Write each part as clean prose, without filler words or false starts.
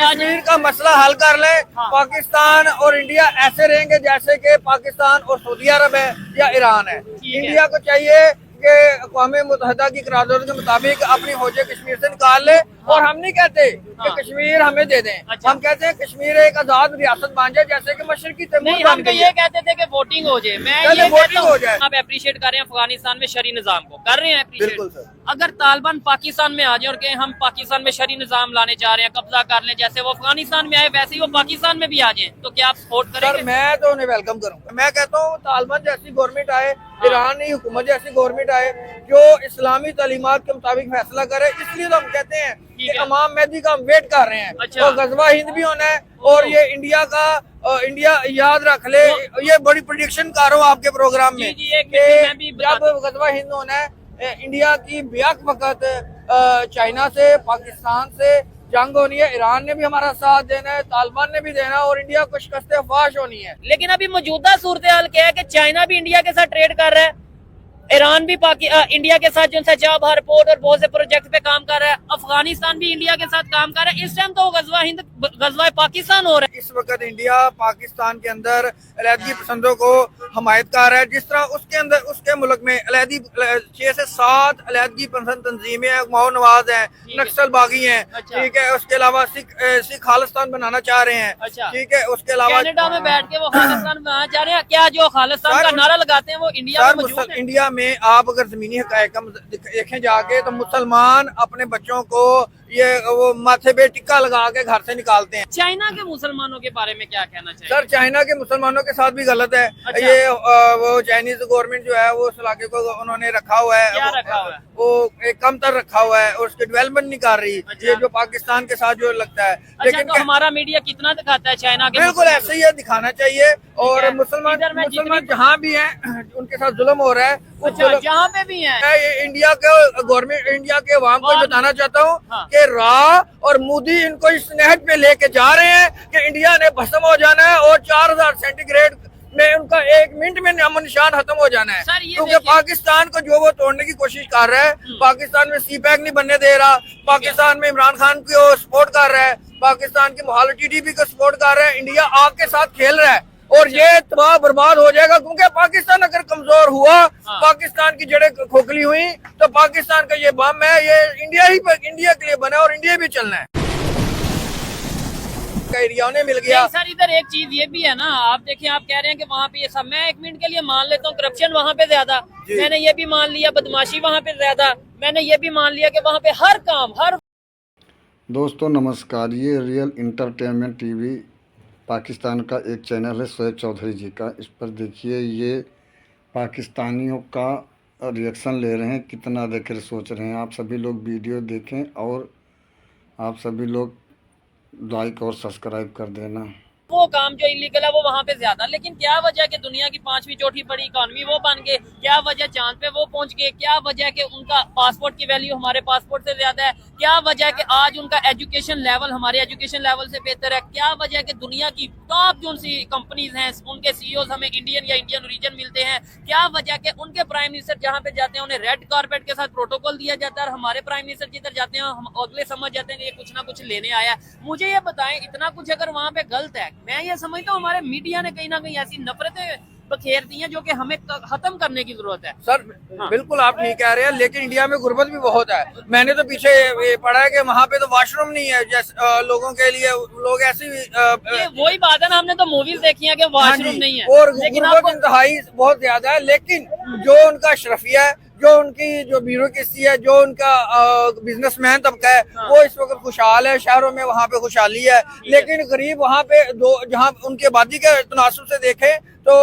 कश्मीर का मसला हल कर ले। पाकिस्तान और इंडिया ऐसे रहेंगे जैसे कि पाकिस्तान और सऊदी अरब है या ईरान है। इंडिया को चाहिए कि अक़वाम मुत्तहिदा की करारदाद के मुताबिक अपनी फौजें कश्मीर से निकाल ले। और हम नहीं कहते कि कश्मीर हमें दे दें। हम कहते हैं कश्मीर एक आजाद रियासत बन जाए जैसे कि मशरकी तैमूर हम तो ये कहते थे कि वोटिंग हो जाए। मैं ये वोटिंग हो जाए। आप अप्रिशिएट कर रहे हैं अफगानिस्तान में शरी निजाम को, कर रहे हैं बिल्कुल अप्रिशिएट। सर। अगर तालिबान पाकिस्तान में आ जाए और कहें हम पाकिस्तान में शरी निजाम लाने जा रहे हैं, कब्जा कर लें, जैसे वो अफगानिस्तान में आए वैसे ही वो पाकिस्तान में भी आ जाए, तो क्या आप सपोर्ट करेंगे? सर मैं तो उन्हें वेलकम करूंगा। मैं कहता हूँ तालिबान जैसी गवर्नमेंट आए, ईरानी हुकूमत जैसी गवर्नमेंट आए जो इस्लामी तालीमात के मुताबिक फैसला करे। इसलिए तो हम कहते हैं कि इमाम मेहदी का हम वेट कर रहे हैं। तो गजवा हिंद भी होना है और ये इंडिया का इंडिया याद रख ले, ये बड़ी प्रेडिक्शन कर रहा हूँ आपके प्रोग्राम में कि जब गजवा हिंद होना है इंडिया की बेहक वक्त चाइना से, पाकिस्तान से जंग होनी है। ईरान ने भी हमारा साथ देना है, तालिबान ने भी देना है और इंडिया को शिकस्त फाश होनी है। लेकिन अभी मौजूदा सूरत हाल क्या है कि चाइना भी इंडिया के साथ ट्रेड कर रहा है, ईरान भी इंडिया के साथ जो चाबहार पोर्ट और बहुत से प्रोजेक्ट पे काम कर रहा है, अफगानिस्तान भी इंडिया के साथ काम कर रहा है। इस टाइम तो गजवा हिंद गजवा पाकिस्तान हो रहा है। इस वक्त इंडिया पाकिस्तान के अंदर अलहदगी पसंदों को हमायत कर रहा है। जिस तरह उसके अंदर उसके मुल्क में 6 से 7 अलहदगी पसंद तंजीमें माओ नवाज है, नक्सल बागी है, ठीक है। उसके अलावा सिख खालिस्तान बनाना चाह रहे हैं, ठीक है। उसके अलावा कनाडा में बैठ के वो खालिस्तान बनाना चाह रहे हैं। क्या जो खालिस्तान का नारा लगाते हैं वो इंडिया में मौजूद है? इंडिया में आप अगर जमीनी हकायक देखें जाके तो मुसलमान अपने बच्चों को ये वो माथे पे टिक्का लगा के घर से निकालते हैं। चाइना के मुसलमानों के बारे में क्या कहना चाहिए? सर चाइना के मुसलमानों के साथ भी गलत है। ये वो चाइनीज गवर्नमेंट जो है वो उस इलाके को उन्होंने रखा हुआ है, क्या रखा हुआ है? वो एक कमतर रखा हुआ है और उसकी डेवलपमेंट नहीं कर रही। ये जो पाकिस्तान के साथ जो लगता है। लेकिन तो हमारा मीडिया कितना दिखाता है चाइना के? बिल्कुल ऐसे ही है, दिखाना चाहिए। और मुसलमान जहाँ भी हैं उनके साथ जुल्म हो रहा है। जहाँ पे भी है मैं इंडिया के गवर्नमेंट इंडिया के अवाम को बताना चाहता हूँ कि राह और मोदी इनको इस नहज पे लेके जा रहे हैं कि इंडिया ने भस्म हो जाना है और 4000 सेंटीग्रेड में उनका 1 मिनट में नामो निशान खत्म हो जाना है। क्योंकि पाकिस्तान को जो वो तोड़ने की कोशिश कर रहा है, पाकिस्तान में CPEC नहीं बनने दे रहा, पाकिस्तान में इमरान खान को सपोर्ट कर रहा है, पाकिस्तान की मुहाल TDP को सपोर्ट कर रहा है। इंडिया आपके साथ खेल रहा है और ये तबाह बर्बाद हो जाएगा। क्योंकि पाकिस्तान अगर कमजोर हुआ, पाकिस्तान की जड़ें खोखली हुई तो पाकिस्तान का ये बम है, ये इंडिया के लिए बना और इंडिया भी चलना है। एरिया उन्हें मिल गया। सर इधर एक चीज ये भी है ना, आप देखिए, आप कह रहे हैं कि वहाँ पे ये सब, मैं 1 मिनट के लिए मान लेता हूँ करप्शन वहाँ पे ज्यादा, मैंने ये भी मान लिया बदमाशी वहाँ पे ज्यादा, मैंने ये भी मान लिया कि वहाँ पे हर काम हर। दोस्तों नमस्कार, ये रियल इंटरटेनमेंट TV पाकिस्तान का एक चैनल है शोएब चौधरी जी का। इस पर देखिए ये पाकिस्तानियों का रिएक्शन ले रहे हैं, कितना देख सोच रहे हैं। आप सभी लोग वीडियो देखें और आप सभी लोग लाइक और सब्सक्राइब कर देना। वो काम जो इलीगल है वो वहाँ पे ज्यादा, लेकिन क्या वजह कि दुनिया की 5वीं चौथी बड़ी इकॉनमी वो बन गए? क्या वजह चांद पे वो पहुंच गए? क्या वजह कि उनका पासपोर्ट की वैल्यू हमारे पासपोर्ट से ज्यादा है? क्या वजह कि आज उनका एजुकेशन लेवल हमारे एजुकेशन लेवल से बेहतर है? क्या वजह कि दुनिया की टॉप जो सी कंपनीज हैं उनके CEOs हमें इंडियन या इंडियन ओरिजिन मिलते हैं? क्या वजह कि उनके प्राइम मिनिस्टर जहाँ पे जाते हैं उन्हें रेड कारपेट के साथ प्रोटोकॉल दिया जाता है और हमारे प्राइम मिनिस्टर जिधर जाते हैं हम अगले समझ जाते हैं कि ये कुछ ना कुछ लेने आया? मुझे ये बताएं, इतना कुछ अगर वहाँ पे गलत है, मैं ये समझता हूँ हमारे मीडिया ने कहीं ना कहीं ऐसी नफरतें बखेर दी हैं जो कि हमें खत्म करने की जरूरत है। सर बिल्कुल आप ठीक कह रहे हैं, लेकिन इंडिया में गुर्बत भी बहुत है। मैंने तो पीछे ये पढ़ा है कि वहाँ पे तो वॉशरूम नहीं है जैसे लोगों के लिए, लोग ऐसी वही बात है ना, हमने तो मूवीज देखी है कि वॉशरूम नहीं है और गुर्बत इंतहाई बहुत ज्यादा है। लेकिन जो उनका अशरफिया है, जो उनकी जो ब्यूरोक्रेसी है, जो उनका बिजनेसमैन तबका है, वो इस वक्त खुशहाल है। शहरों में वहाँ पे खुशहाली है, लेकिन गरीब वहाँ पे जहाँ उनकी आबादी के तनासुब से देखें तो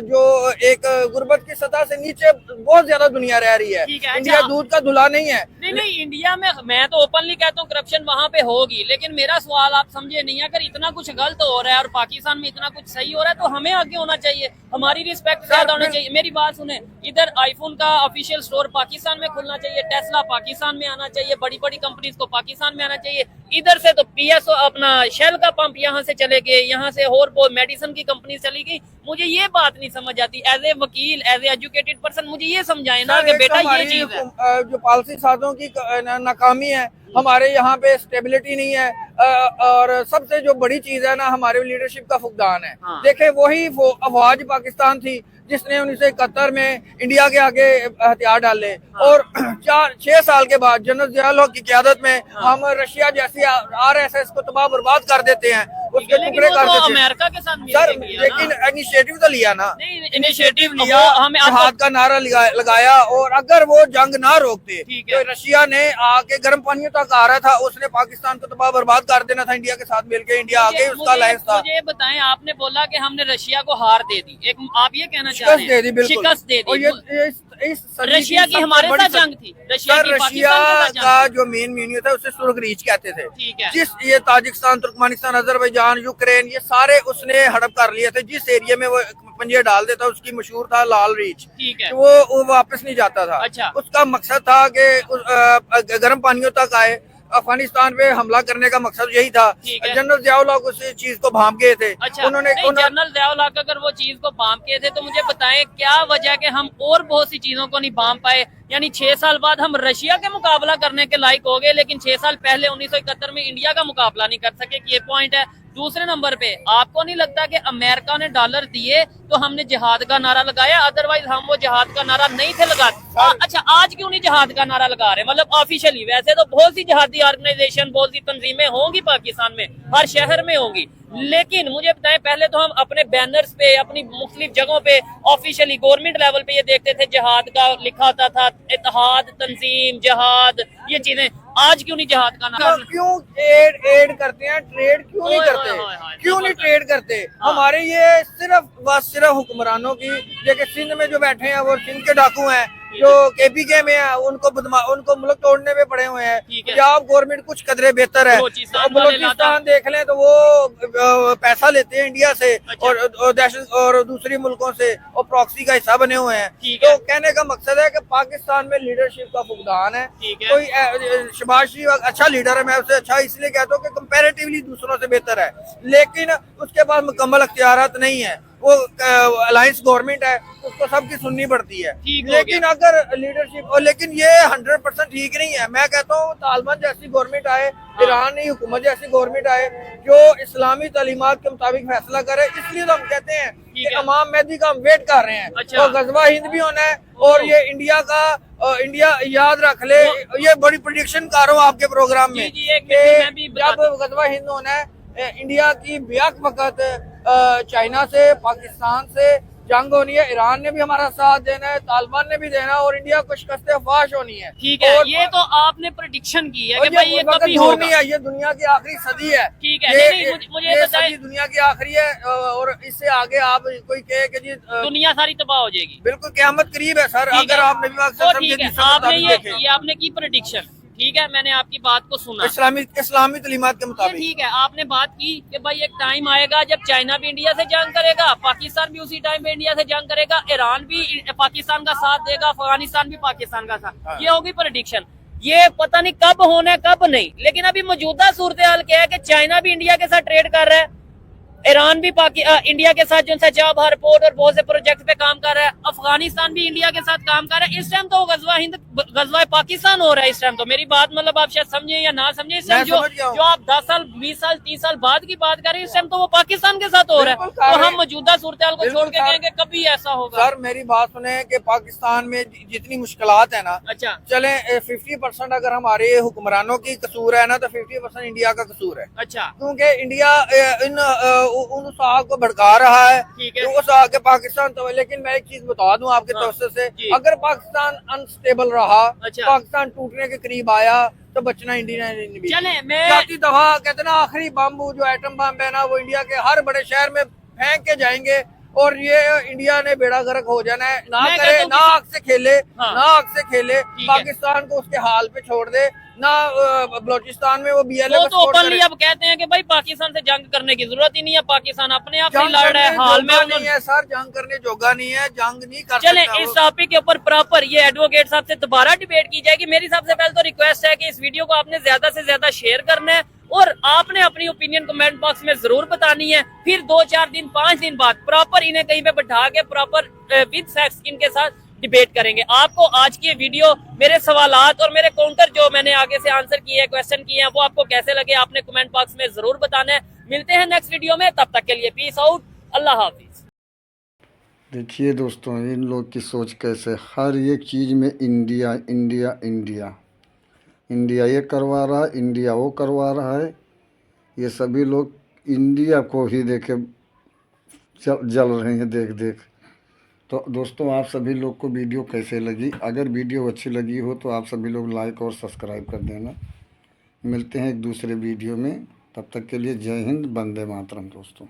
जो एक गुर्बत की सतह से नीचे बहुत ज्यादा दुनिया रह रही है। इंडिया दूध का धुला नहीं है। नहीं इंडिया में मैं तो ओपनली कहता हूँ करप्शन वहाँ पे होगी, लेकिन मेरा सवाल आप समझे नहीं, अगर इतना कुछ गलत हो रहा है और पाकिस्तान में इतना कुछ सही हो रहा है तो हमें आगे होना चाहिए, हमारी रिस्पेक्ट ज्यादा होनी चाहिए। मेरी बात सुने, इधर आईफोन का ऑफिशियल स्टोर पाकिस्तान में खुलना चाहिए, टेस्ला पाकिस्तान में आना चाहिए, बड़ी बड़ी कंपनीज को पाकिस्तान में आना चाहिए। इधर से तो PSO अपना शेल का पंप यहाँ से चले गए, यहाँ से और वो मेडिसिन की कंपनी चली गई। मुझे ये बात नहीं समझ आती, एज ए वकील, एज ए एजुकेटेड पर्सन मुझे ये समझाए ना कि बेटा ये चीज है। जो पॉलिसी साधों की नाकामी है हमारे यहाँ पे स्टेबिलिटी नहीं है, और सबसे जो बड़ी चीज है ना, हमारे लीडरशिप का फुकदान है। हाँ। देखे वही वो अफवाज पाकिस्तान थी जिसने 1971 में इंडिया के आगे हथियार डाले। हाँ। और 4-6 साल के बाद जनरल जियाउल हक की क़यादत में हम रशिया जैसी RSS को तबाह बर्बाद कर देते हैं, उसके टुकड़े कर देते हैं। अमेरिका के साथ सर लेकिन इनिशिएटिव तो लिया ना, इनिशिएटिव लिया, जिहाद का नारा लगाया, और अगर वो जंग ना रोकते तो रशिया ने आके गर्म पानियों तक आ रहा था, उसने पाकिस्तान को तबाह बर्बाद कर देना था इंडिया के साथ मिलकर। इंडिया आगे उसका लाइफ था। मुझे बताएं, आपने बोला कि हमने रशिया को हार दे दी, एक आप ये कहना शिकस्त दे दी, बिल्कुल शिकस्त दे दी। इस रशिया की हमारे साथ जंग थी, रशिया का जो मेन मीनिंग था उसे सुर्ख रीच कहते थे। जिस ये ताजिकिस्तान, तुर्कमेनिस्तान, अजरबैजान, यूक्रेन, ये सारे उसने हड़प कर लिए थे। जिस एरिया में वो पंजे डाल देता उसकी मशहूर था लाल रीच, वो वापस नहीं जाता था। अच्छा। उसका मकसद था कि गर्म पानियों तक आए। अफगानिस्तान पे हमला करने का मकसद यही था। जनरल जियाउल हक उस चीज को भांप गए थे। अच्छा, उन्होंने जनरल जियाउल हक अगर वो चीज को भांप गए थे तो मुझे बताएं क्या वजह के हम और बहुत सी चीजों को नहीं भांप पाए। यानी 6 साल बाद हम रशिया के मुकाबला करने के लायक हो गए, लेकिन 6 साल पहले 1971 में इंडिया का मुकाबला नहीं कर सके। ये पॉइंट है। दूसरे नंबर पे, आपको नहीं लगता कि अमेरिका ने डॉलर दिए तो हमने जिहाद का नारा लगाया, अदरवाइज हम वो जिहाद का नारा नहीं थे लगाते। अच्छा, आज क्यों नहीं जिहाद का नारा लगा रहे? मतलब ऑफिशियली वैसे तो बहुत सी जिहादी ऑर्गेनाइजेशन, बहुत सी तंजीमें होंगी पाकिस्तान में, हर शहर में होंगी, लेकिन मुझे बताएं, पहले तो हम अपने बैनर्स पे, अपनी मुख्तलिफ जगहों पे ऑफिशियली गवर्नमेंट लेवल पे ये देखते थे जिहाद का लिखा होता था, इत्तेहाद, तंजीम, जिहाद, ये चीजें। आज क्यों नहीं जिहाद का नारा? क्यों एड करते हैं, ट्रेड क्यों नहीं करते? क्यों नहीं ट्रेड करते? हमारे ये सिर्फ हुक्मरानों की, जैसे सिंध में जो बैठे हैं वो सिंध के डाकू हैं, जो KPK में है उनको मुल्क तोड़ने में पड़े हुए हैं। पंजाब गवर्नमेंट कुछ कदरे बेहतर है। बलूचिस्तान देख लें तो वो पैसा लेते हैं इंडिया से और दहशत और दूसरी मुल्कों से, और प्रॉक्सी का हिस्सा बने हुए हैं। तो कहने का मकसद है कि पाकिस्तान में लीडरशिप का फुकदान है। कोई शहबाज शरीफ अच्छा लीडर है, मैं उसे अच्छा इसलिए कहता हूँ कि कंपैरेटिवली दूसरों से बेहतर है, लेकिन उसके पास मुकम्मल अख्तियारात नहीं है। वो अलायंस गवर्नमेंट है, उसको सबकी सुननी पड़ती है। लेकिन अगर लीडरशिप, और लेकिन ये 100% ठीक नहीं है। मैं कहता हूँ तालिबान जैसी गवर्नमेंट आए, ईरानी हुकूमत जैसी गवर्नमेंट आए जो इस्लामी तालीमात के मुताबिक फैसला करे। इसलिए तो हम कहते हैं कि इमाम मेहदी का हम वेट कर रहे हैं। अच्छा। और गजवा हिंद भी होना है, और ये इंडिया याद रख ले, ये बड़ी प्रेडिक्शन कर रहा हूँ आपके प्रोग्राम में, जब गजवा हिंद होना है इंडिया की बेहक वक्त चाइना से, पाकिस्तान से जंग होनी है। ईरान ने भी हमारा साथ देना है, तालिबान ने भी देना है, और इंडिया को शिकस्त फाश होनी है। ठीक है, ये तो आपने प्रेडिक्शन की है कि भाई ये कभी होगा नहीं है। ये दुनिया की आखिरी सदी है। ठीक है, मुझे बताइए, दुनिया की आखिरी है, और इससे आगे आप कोई कहे कि जी दुनिया सारी तबाह हो जाएगी। बिल्कुल क़यामत करीब है सर। अगर आपने आपने की प्रेडिक्शन, ठीक है, मैंने आपकी बात को सुना, इस्लामी तालीमात के मुताबिक। ठीक है, आपने बात की कि भाई एक टाइम आएगा जब चाइना भी इंडिया से जंग करेगा, पाकिस्तान भी उसी टाइम पे इंडिया से जंग करेगा, ईरान भी पाकिस्तान का साथ देगा, अफगानिस्तान भी पाकिस्तान का साथ। हाँ। ये होगी प्रेडिक्शन। ये पता नहीं कब होना है कब नहीं, लेकिन अभी मौजूदा सूरत हाल क्या है कि चाइना भी इंडिया के साथ ट्रेड कर रहा है, ईरान भी इंडिया के साथ जो चाबहार पोर्ट और बहुत से प्रोजेक्ट पे काम कर रहा है, अफगानिस्तान भी इंडिया के साथ काम कर रहा है। इस टाइम तो गजवा पाकिस्तान हो रहा है। इस टाइम तो मेरी बात मतलब आप शायद समझे या ना समझे, इस टाइम जो आप 10 साल 20 साल 30 साल बाद की बात कर रहे हैं, इस टाइम तो वो पाकिस्तान के साथ हो रहा है। तो हम मौजूदा सूरत हाल को छोड़ के कहेंगे कभी ऐसा होगा? सर मेरी बात सुने कि पाकिस्तान में जितनी मुश्किलात है ना, अच्छा चले 50% अगर हमारे हुक्मरानों की कसूर है ना, तो 50% इंडिया का कसूर है। अच्छा, क्योंकि इंडिया उन साहब को भड़का रहा है, उस आगे पाकिस्तान तो। लेकिन मैं एक चीज बता दूं आपके तवज्जो से, अगर पाकिस्तान अनस्टेबल रहा, पाकिस्तान टूटने के करीब आया, तो बचना इंडिया ने भी। जाती दफा कहते ना, आखिरी बम जो एटम बम है ना, वो इंडिया के हर बड़े शहर में फेंक के जाएंगे, और ये इंडिया ने बेड़ा गर्क हो जाना है। ना करे, ना आग से खेले, ना आग से खेले, पाकिस्तान को उसके हाल पे छोड़ दे ना। बलूचिस्तान में वो BLA तो ओपनली अब कहते हैं कि भाई पाकिस्तान से जंग करने की जरूरत ही नहीं है, पाकिस्तान अपने आप ही लड़ रहा है, हाल में नहीं है सर, जंग करने जोगा नहीं है, जंग नहीं कर। चले इस टॉपिक के ऊपर प्रॉपर ये एडवोकेट साहब से दोबारा डिबेट की जाएगी। मेरी सबसे पहले तो रिक्वेस्ट है कि इस वीडियो को आपने ज्यादा से ज्यादा शेयर करना है, और आपने अपनी ओपिनियन कमेंट बॉक्स में जरूर बतानी है। फिर 2-4 दिन 5 दिन बाद प्रॉपर इन्हें कहीं पे बैठा के प्रॉपर विद फैक्ट्स इनके साथ डिबेट करेंगे। आपको आज की ये वीडियो, मेरे सवालात और मेरे काउंटर जो मैंने आगे से आंसर किए हैं, क्वेश्चन किए हैं, वो आपको कैसे लगे आपने कमेंट बॉक्स में जरूर बताना है। मिलते हैं नेक्स्ट वीडियो में, तब तक के लिए पीस आउट, अल्लाह हाफिज। देखिए दोस्तों, इन लोग की सोच कैसे, हर एक चीज़ में इंडिया इंडिया इंडिया, इंडिया ये करवा रहा है, इंडिया वो करवा रहा है। ये सभी लोग इंडिया को ही देखे जल रहे हैं देख देख। तो दोस्तों, आप सभी लोग को वीडियो कैसे लगी? अगर वीडियो अच्छी लगी हो तो आप सभी लोग लाइक और सब्सक्राइब कर देना। मिलते हैं एक दूसरे वीडियो में, तब तक के लिए जय हिंद, वंदे मातरम दोस्तों।